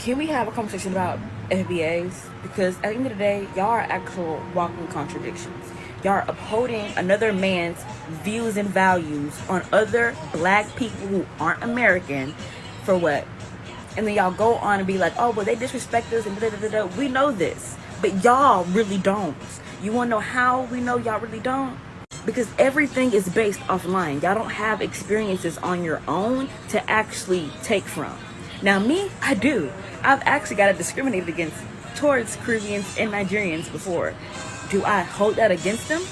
Can we have a conversation about FBAs? Because at the end of the day, y'all are actual walking contradictions. Y'all are upholding another man's views and values on other black people who aren't American for what? And then y'all go on and be like, oh, well, they disrespect us and da da da da. We know this, but y'all really don't. You want to know how we know y'all really don't? Because everything is based offline. Y'all don't have experiences on your own to actually take from. Now me, I do. I've actually got discriminated against towards Caribbeans and Nigerians before. Do I hold that against them?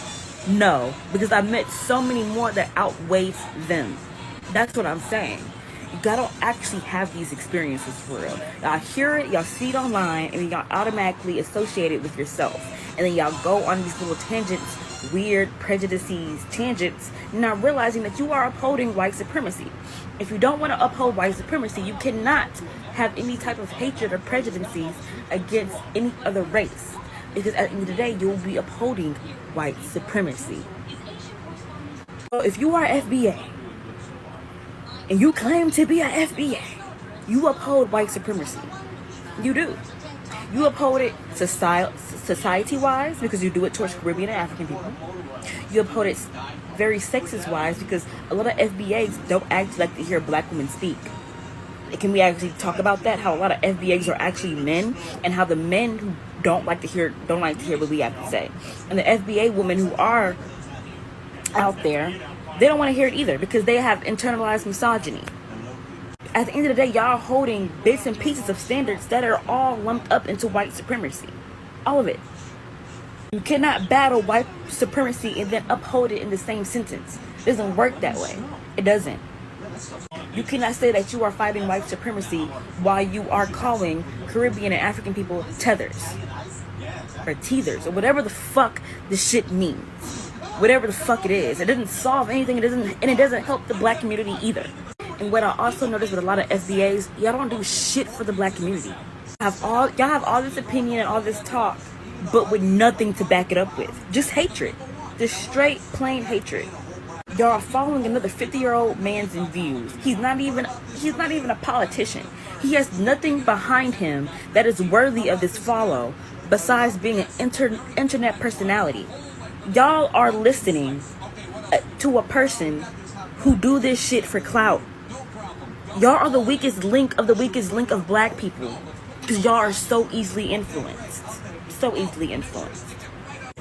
No, because I've met so many more that outweighs them. That's what I'm saying. You gotta actually have these experiences for real. Y'all hear it, y'all see it online, and y'all automatically associate it with yourself. And then y'all go on these little tangents, weird prejudices, tangents, not realizing that you are upholding white supremacy. If you don't want to uphold white supremacy, you cannot have any type of hatred or prejudices against any other race. Because at the end of the day, you will be upholding white supremacy. So if you are FBA, and you claim to be a FBA, you uphold white supremacy. You do. You uphold it society-wise because you do it towards Caribbean and African people. You uphold it very sexist-wise because a lot of FBAs don't actually like to hear black women speak. Can we actually talk about that? How a lot of FBAs are actually men, and how the men who don't like to hear what we have to say, and the FBA women who are out there, they don't want to hear it either because they have internalized misogyny. At the end of the day, y'all are holding bits and pieces of standards that are all lumped up into white supremacy. All of it. You cannot battle white supremacy and then uphold it in the same sentence. It doesn't work that way. It doesn't. You cannot say that you are fighting white supremacy while you are calling Caribbean and African people tethers or teethers or whatever the fuck this shit means. Whatever the fuck it is. It doesn't solve anything. It doesn't help the black community either. And what I also noticed with a lot of FBAs, y'all don't do shit for the black community. Y'all have all this opinion and all this talk, but with nothing to back it up with. Just hatred. Just straight, plain hatred. Y'all are following another 50-year-old man's views. He's not even a politician. He has nothing behind him that is worthy of this follow besides being an internet personality. Y'all are listening to a person who do this shit for clout. Y'all are the weakest link of black people because y'all are so easily influenced. So easily influenced.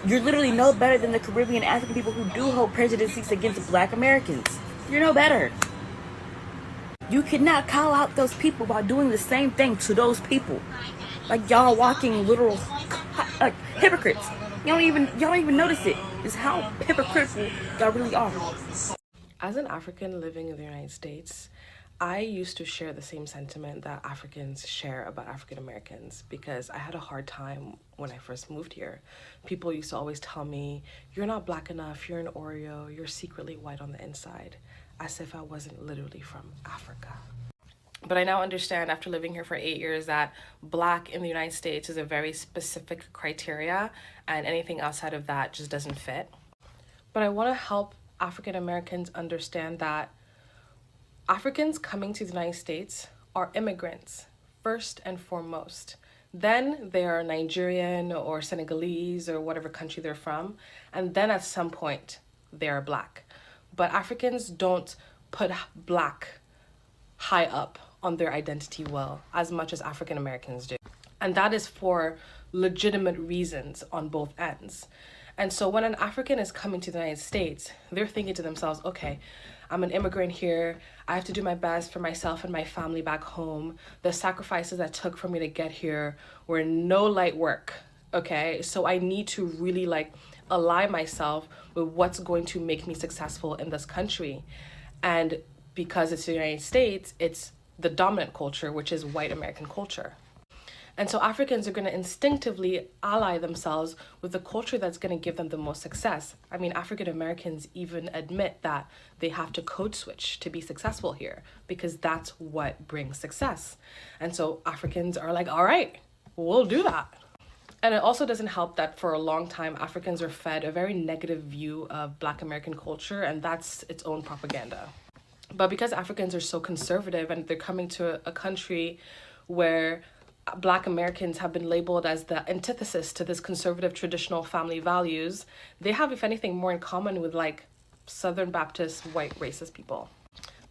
You're literally no better than the Caribbean African people who do hold prejudices against black Americans. You're no better. You cannot call out those people while doing the same thing to those people. Like y'all walking literal like hypocrites. Y'all don't even notice it. It's how hypocritical y'all really are. As an African living in the United States, I used to share the same sentiment that Africans share about African Americans because I had a hard time when I first moved here. People used to always tell me, you're not black enough, you're an Oreo, you're secretly white on the inside, as if I wasn't literally from Africa. But I now understand after living here for 8 years that black in the United States is a very specific criteria and anything outside of that just doesn't fit. But I want to help African Americans understand that Africans coming to the United States are immigrants, first and foremost. Then they are Nigerian or Senegalese or whatever country they're from. And then at some point, they are black. But Africans don't put black high up on their identity well as much as African Americans do. And that is for legitimate reasons on both ends. And so when an African is coming to the United States, they're thinking to themselves, okay, I'm an immigrant here. I have to do my best for myself and my family back home. The sacrifices that took for me to get here were no light work, okay? So I need to really align myself with what's going to make me successful in this country. And because it's the United States, it's the dominant culture, which is white American culture. And so Africans are going to instinctively ally themselves with the culture that's going to give them the most success. I mean, African Americans even admit that they have to code switch to be successful here because that's what brings success. And so Africans are like, all right, we'll do that. And it also doesn't help that for a long time, Africans are fed a very negative view of Black American culture, and that's its own propaganda. But because Africans are so conservative and they're coming to a country where Black Americans have been labeled as the antithesis to this conservative traditional family values, they have, if anything, more in common with like Southern Baptist white racist people.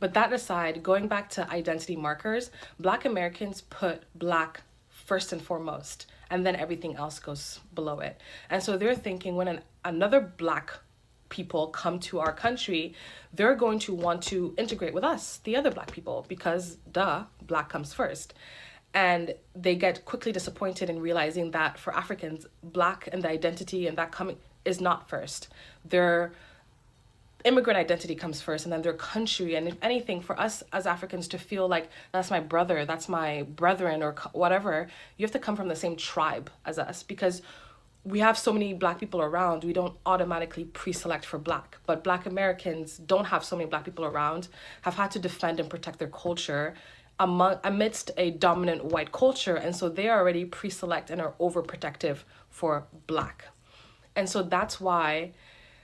But that aside, going back to identity markers, Black Americans put Black first and foremost, and then everything else goes below it. And so they're thinking when another Black people come to our country, they're going to want to integrate with us, the other Black people, because duh, Black comes first. And they get quickly disappointed in realizing that for Africans, Black and the identity and that coming is not first. Their immigrant identity comes first, and then their country. And if anything, for us as Africans to feel like that's my brother, that's my brethren, or whatever, you have to come from the same tribe as us, because we have so many Black people around, we don't automatically pre-select for Black. But Black Americans don't have so many Black people around, have had to defend and protect their culture amidst a dominant white culture. And so they are already pre-select and are overprotective for Black. And so that's why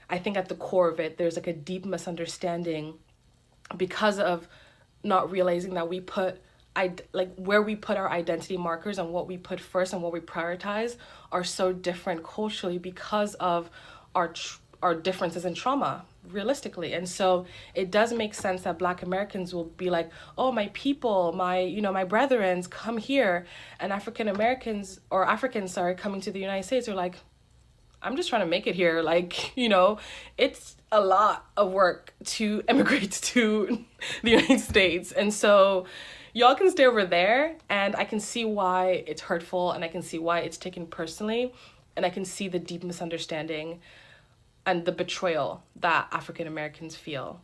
I think at the core of it, there's like a deep misunderstanding because of not realizing that we put where we put our identity markers and what we put first and what we prioritize are so different culturally because of our differences in trauma, realistically. And so it does make sense that Black Americans will be like, oh, my people, my brethrens, come here. And African Americans, or Africans, sorry, coming to the United States are like, I'm just trying to make it here. Like, it's a lot of work to immigrate to the United States. And so y'all can stay over there, and I can see why it's hurtful, and I can see why it's taken personally, and I can see the deep misunderstanding and the betrayal that African Americans feel.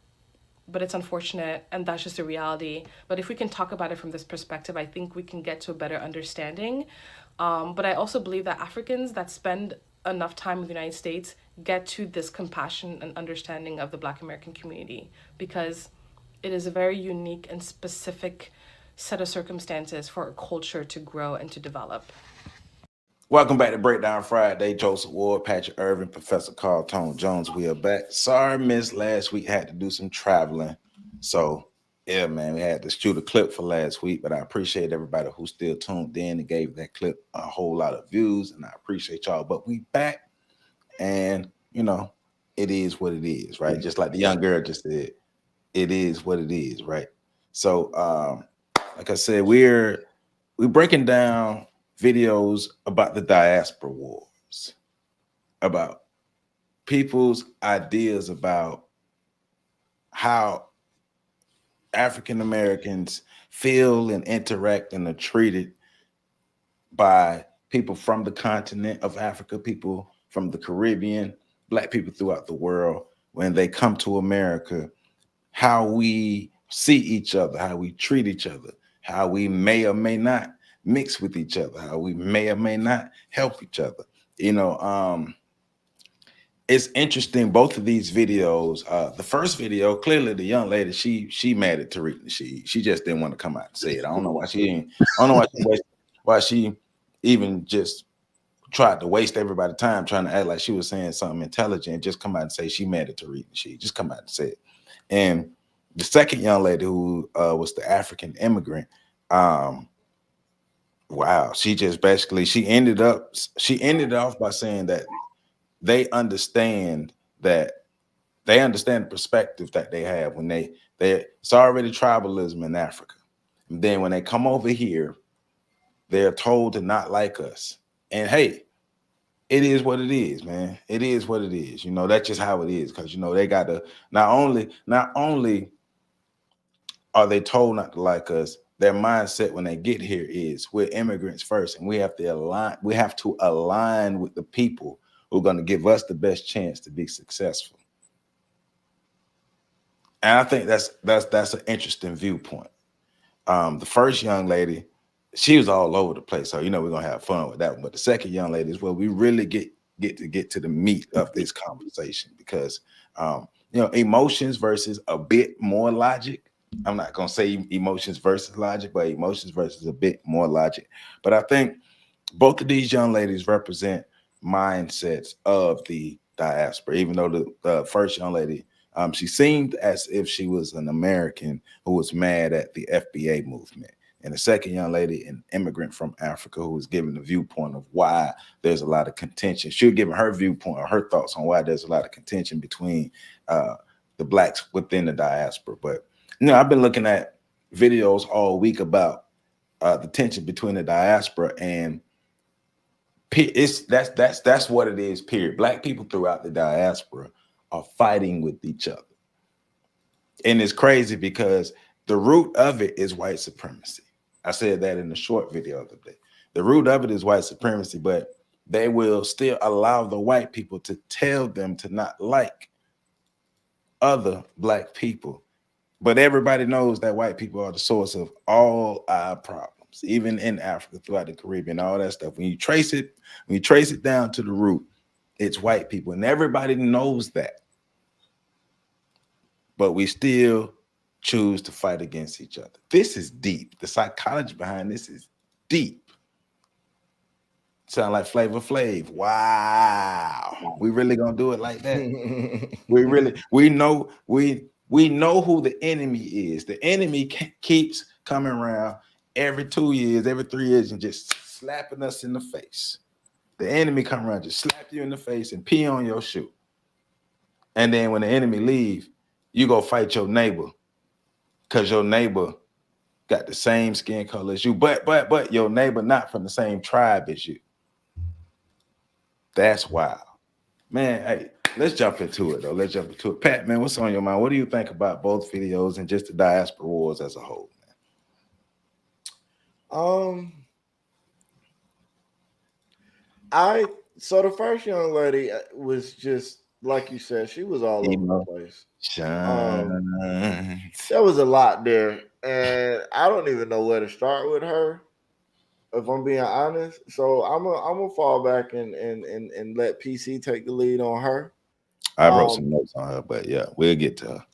But it's unfortunate, and that's just a reality. But if we can talk about it from this perspective, I think we can get to a better understanding. But I also believe that Africans that spend enough time in the United States get to this compassion and understanding of the Black American community, because it is a very unique and specific set of circumstances for a culture to grow and to develop. Welcome back to Breakdown Friday. Joseph Ward, Patrick Irvin, Professor Carl Tone Jones. We are back. Sorry, missed last week. Had to do some traveling. So, yeah, man, we had to shoot a clip for last week, but I appreciate everybody who still tuned in and gave that clip a whole lot of views, and I appreciate y'all. But we back, and, it is what it is, right? Just like the young girl just said, it is what it is, right? So, like I said, we're breaking down videos about the diaspora wars, about people's ideas about how African Americans feel and interact and are treated by people from the continent of Africa, people from the Caribbean, Black people throughout the world when they come to America, how we see each other, how we treat each other, how we may or may not mix with each other, how we may or may not help each other. It's interesting, both of these videos. The first video, clearly the young lady, she mad at Tariq Nasheed. She just didn't want to come out and say it. I don't know why she even just tried to waste everybody's time trying to act like she was saying something intelligent and just come out and say she mad at Tariq Nasheed. Just come out and say it. And the second young lady, who was the African immigrant, wow, she just basically she ended off by saying that they understand the perspective that they have when it's already tribalism in Africa. And then when they come over here, they're told to not like us. And hey, it is what it is, man. It is what it is. That's just how it is. Because they got to not only are they told not to like us, their mindset when they get here is we're immigrants first, and we have to align with the people who are going to give us the best chance to be successful. And I think that's an interesting viewpoint. The first young lady, she was all over the place, so we're gonna have fun with that one. But the second young lady is where we really get to the meat of this conversation, because emotions versus a bit more logic. I'm not going to say emotions versus logic, but emotions versus a bit more logic. But I think both of these young ladies represent mindsets of the diaspora, even though the first young lady, she seemed as if she was an American who was mad at the FBA movement. and the second young lady, an immigrant from Africa, who was giving the viewpoint of why there's a lot of contention. She was giving her viewpoint or her thoughts on why there's a lot of contention between the blacks within the diaspora. But I've been looking at videos all week about the tension between the diaspora and that's what it is. Period. Black people throughout the diaspora are fighting with each other, and it's crazy because the root of it is white supremacy. I said that in the short video the other day. The root of it is white supremacy, but they will still allow the white people to tell them to not like other black people. But everybody knows that white people are the source of all our problems, even in Africa, throughout the Caribbean, all that stuff. When you trace it down to the root, it's white people, and everybody knows that. But we still choose to fight against each other. This is deep. The psychology behind this is deep. Sound like Flavor Flav. Wow. We really gonna do it like that? we know who the enemy is. The enemy keeps coming around every 2 years, every 3 years, and just slapping us in the face. The enemy come around, just slap you in the face and pee on your shoe. And then when the enemy leave, you go fight your neighbor because your neighbor got the same skin color as you, but your neighbor not from the same tribe as you. That's wild. Man, hey, let's jump into it, though. Let's jump into it. Pat, man, what's on your mind? What do you think about both videos and just the diaspora wars as a whole, man? So the first young lady was just, like you said, she was all over the place. There was a lot there, and I don't even know where to start with her, if I'm being honest. So I'm gonna fall back and let PC take the lead on her. I wrote some notes on her, but yeah, we'll get to her.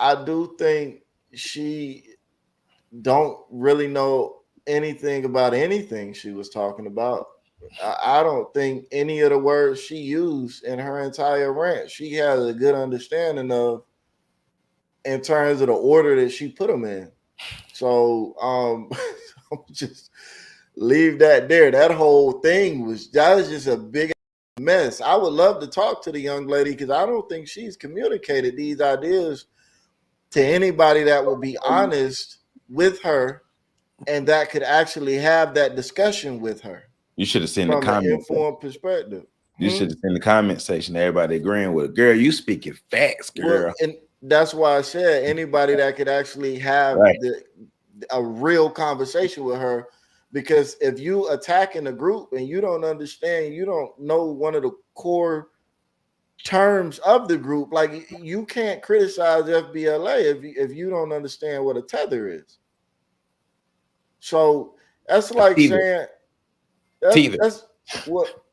I do think she don't really know anything about anything she was talking about. I don't think any of the words she used in her entire rant she has a good understanding of in terms of the order that she put them in. So just leave that there. That whole thing was just a big mess. I would love to talk to the young lady because I don't think she's communicated these ideas to anybody that will be honest with her and that could actually have that discussion with her. You should have seen from the comment. An informed perspective. You should have seen the comment section. Everybody agreeing with it. Girl, you speaking facts, girl. Well, and that's why I said anybody that could actually have a real conversation with her. Because if you attacking a group and you don't understand, you don't know one of the core terms of the group, like you can't criticize FBLA if you don't understand what a tether is. So that's like saying that's what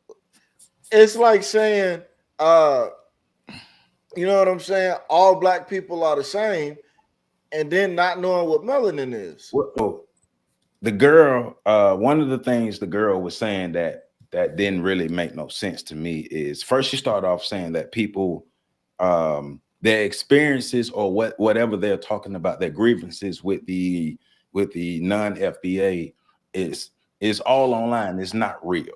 it's like saying, you know what I'm saying? All black people are the same, and then not knowing what melanin is. Well, the girl, one of the things the girl was saying that didn't really make no sense to me is first she started off saying that people, their experiences or whatever they're talking about, their grievances with the non-FBA is all online. It's not real.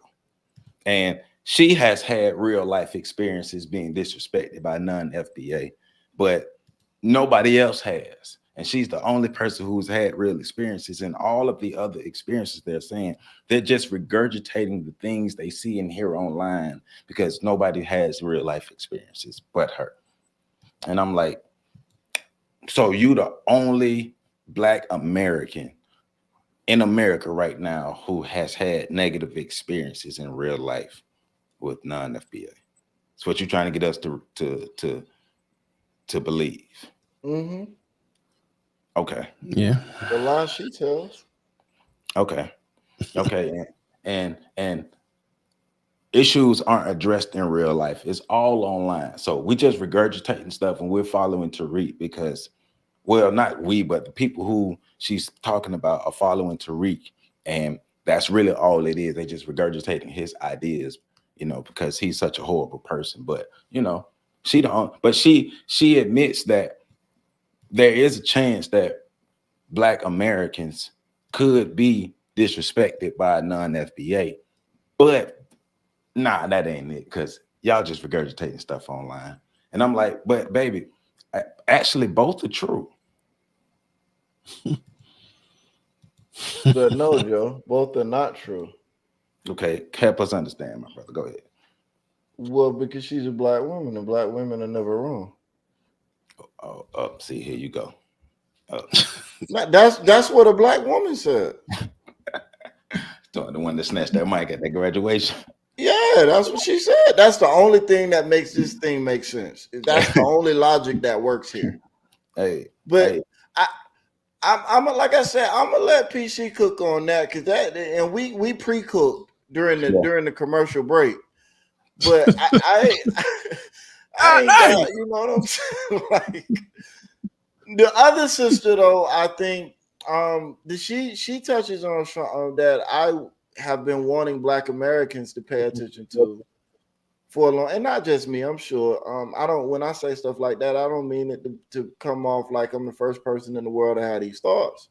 And she has had real life experiences being disrespected by non-FBA, but nobody else has. And she's the only person who's had real experiences. And all of the other experiences they're saying, they're just regurgitating the things they see and hear online because nobody has real life experiences but her. And I'm like, so you the only Black American in America right now who has had negative experiences in real life with non-FBA. It's what you're trying to get us to believe. Mm-hmm. Okay. Yeah. The lie she tells. Okay. and issues aren't addressed in real life. It's all online. So we just regurgitating stuff and we're following Tariq because, well, not we, but the people who she's talking about are following Tariq. And that's really all it is. They just regurgitating his ideas, you know, because he's such a horrible person. But, you know, she admits that there is a chance that Black Americans could be disrespected by a non-FBA. But nah, that ain't it, because y'all just regurgitating stuff online. And I'm like, but baby, actually both are true. But no, Joe, both are not true. Okay, help us understand, my brother. Go ahead. Well, because she's a black woman, and black women are never wrong. Oh, see, here you go. That's what a black woman said. The one that snatched that mic at that graduation. Yeah, that's what she said. That's the only thing that makes this thing make sense. That's the only logic that works here. Hey, But hey. I'm like I said, I'm gonna let PC cook on that, because that, and we pre-cooked during the commercial break. But I ain't got, you know what I'm saying? Like, the other sister though, I think she touches on something that I have been wanting Black Americans to pay attention to for a long, and not just me, I'm sure. I don't, when I say stuff like that, I don't mean it to come off like I'm the first person in the world to have these thoughts.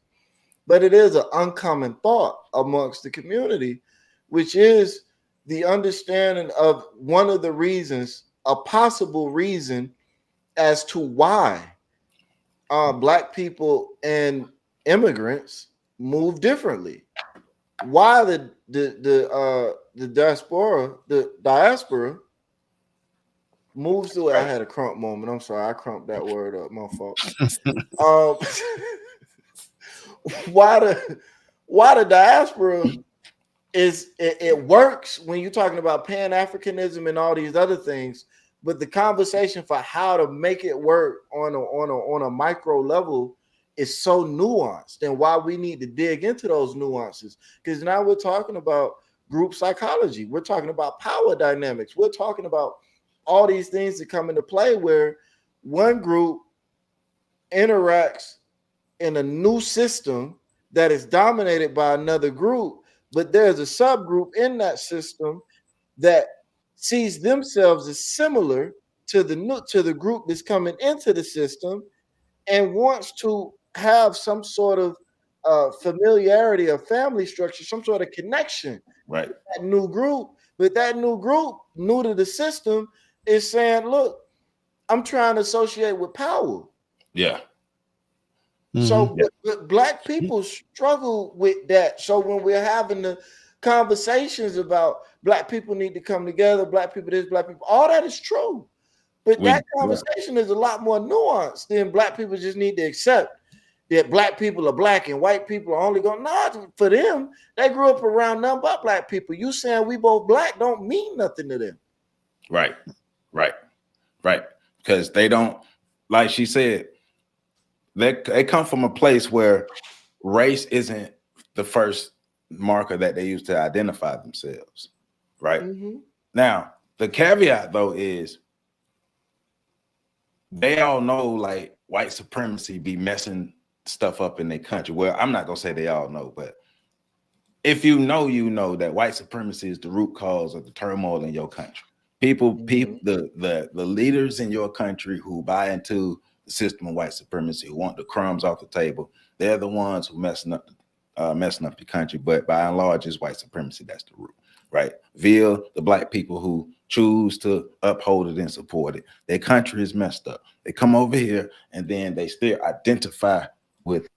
But it is an uncommon thought amongst the community, which is the understanding of one of the reasons, a possible reason as to why Black people and immigrants move differently. Why the diaspora moves to. I had a crump moment. I'm sorry, I crumped that word up. My fault. Why the diaspora is it works when you're talking about Pan-Africanism and all these other things, but the conversation for how to make it work on a micro level is so nuanced, and why we need to dig into those nuances, because now we're talking about group psychology, we're talking about power dynamics, we're talking about all these things that come into play where one group interacts in a new system that is dominated by another group, but there's a subgroup in that system that sees themselves as similar to the group that's coming into the system and wants to have some sort of familiarity or family structure, some sort of connection, right? With that new group. But that new group, new to the system, is saying, "Look, I'm trying to associate with power." Yeah. So but Black people struggle with that. So when we're having the conversations about Black people need to come together, Black people this, Black people, all that is true. But that conversation is a lot more nuanced than Black people just need to accept that Black people are Black and white people are only going, nah, for them, they grew up around nothing but Black people. You saying we both Black don't mean nothing to them. Right. Because they don't, like she said, they come from a place where race isn't the first marker that they use to identify themselves. Right. Now, the caveat though is they all know like white supremacy be messing stuff up in their country. Well, I'm not gonna say they all know, but if you know that white supremacy is the root cause of the turmoil in your country. People, the leaders in your country who buy into the system of white supremacy, who want the crumbs off the table, they're the ones who messing up the country. But by and large, it's white supremacy that's the root, right? Via the Black people who choose to uphold it and support it. Their country is messed up. They come over here and then they still identify with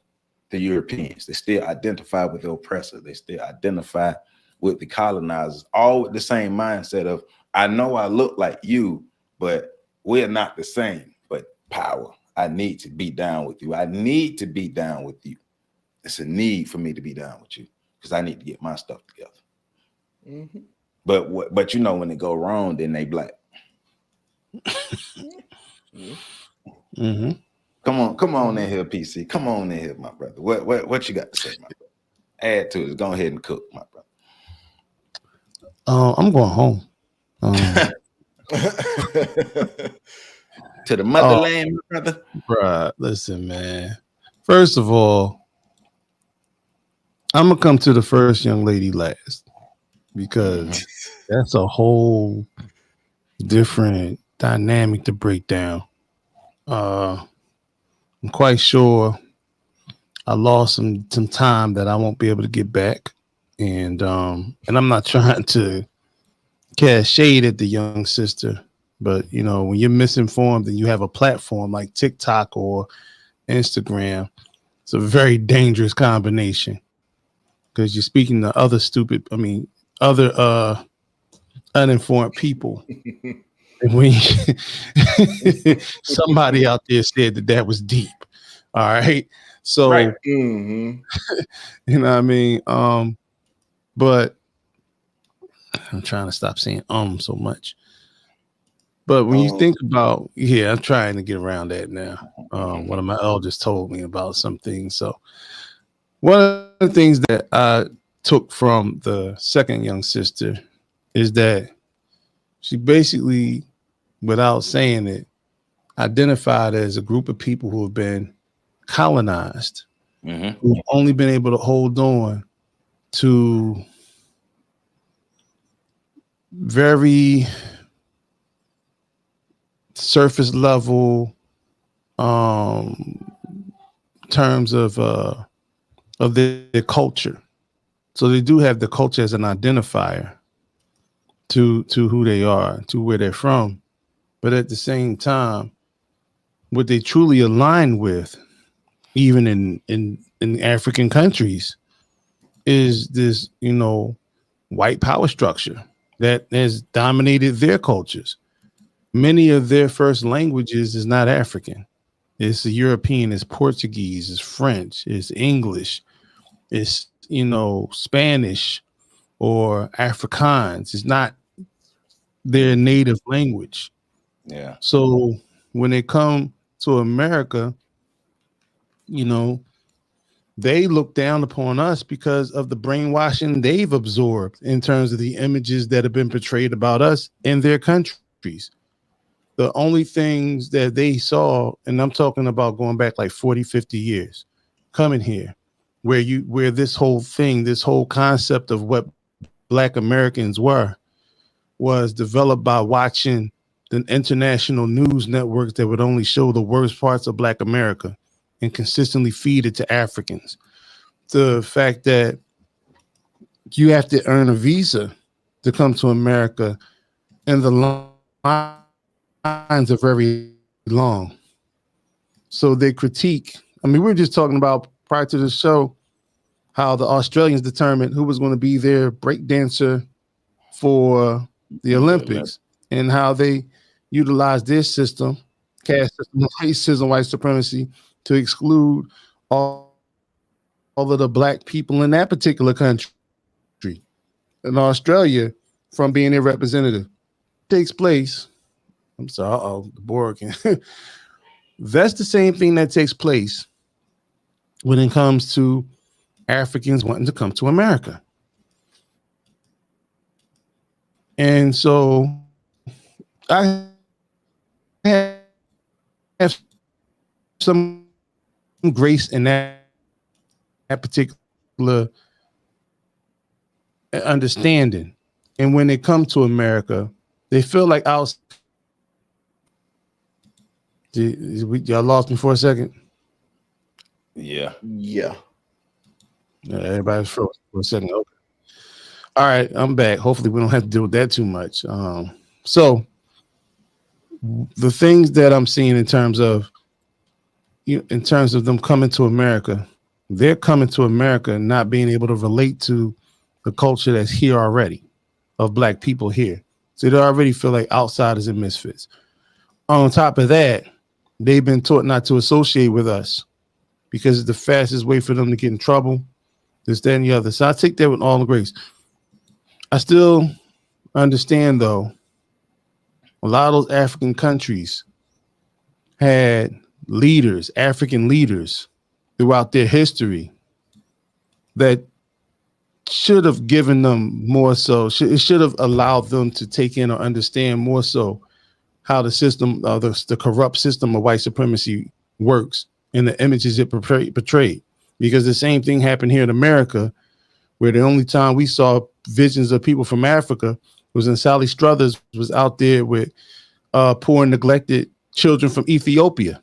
the Europeans. They still identify with the oppressor. They still identify with the colonizers, all with the same mindset of, I know I look like you, but we're not the same. But power, I need to be down with you. I need to be down with you. It's a need for me to be down with you because I need to get my stuff together. But you know, when it go wrong, then they Black. Come on in here, PC. Come on in here, my brother. What you got to say, my brother? Add to it. Go ahead and cook, my brother. I'm going home. To the motherland, my brother. Bruh, listen, man. First of all, I'm gonna come to the first young lady last because that's a whole different dynamic to break down. I'm quite sure I lost some time that I won't be able to get back. And I'm not trying to cast shade at the young sister, but you know, when you're misinformed and you have a platform like TikTok or Instagram, it's a very dangerous combination because you're speaking to other uninformed people. And when somebody out there said that was deep. All right. So, Right. Mm-hmm. you know what I mean? But I'm trying to stop saying so much. But when you think about, I'm trying to get around that now. One of my elders told me about some things. So one of the things that I took from the second young sister is that she basically, without saying it, identified as a group of people who have been colonized, who've only been able to hold on to very surface level terms of their culture. So they do have the culture as an identifier to who they are, to where they're from. But at the same time, what they truly align with, even in African countries, is this, you know, white power structure that has dominated their cultures. Many of their first languages is not African. It's European, it's Portuguese, it's French, it's English, it's, you know, Spanish or Afrikaans. It's not their native language. Yeah. So when they come to America, you know, they look down upon us because of the brainwashing they've absorbed in terms of the images that have been portrayed about us in their countries. The only things that they saw, and I'm talking about going back like 40, 50 years, coming here, where this whole thing, this whole concept of what Black Americans was developed by watching the international news networks that would only show the worst parts of Black America and consistently feed it to Africans. The fact that you have to earn a visa to come to America, and the lines are very long. So they critique. I mean, we were just talking about prior to the show how the Australians determined who was going to be their break dancer for the Olympics and how they utilized their system, caste system, racism, white supremacy, to exclude all of the Black people in that particular country. In Australia, from being a representative, takes place. I'm sorry, the board can. That's the same thing that takes place when it comes to Africans wanting to come to America. And so I have some grace in that particular understanding. And when they come to America, they feel like y'all lost me for a second. Yeah. Everybody's frozen for a second. Okay. All right, I'm back. Hopefully, we don't have to deal with that too much. So the things that I'm seeing in terms of them coming to America, they're coming to America not being able to relate to the culture that's here already of Black people here. So they already feel like outsiders and misfits. On top of that, they've been taught not to associate with us because it's the fastest way for them to get in trouble, this, that, and the other. So I take that with all the grace. I still understand, though, a lot of those African countries had leaders, African leaders, throughout their history that should have given them more so. It should have allowed them to take in or understand more so how the system, the corrupt system of white supremacy works and the images it portrayed. Because the same thing happened here in America, where the only time we saw visions of people from Africa was when Sally Struthers was out there with poor and neglected children from Ethiopia.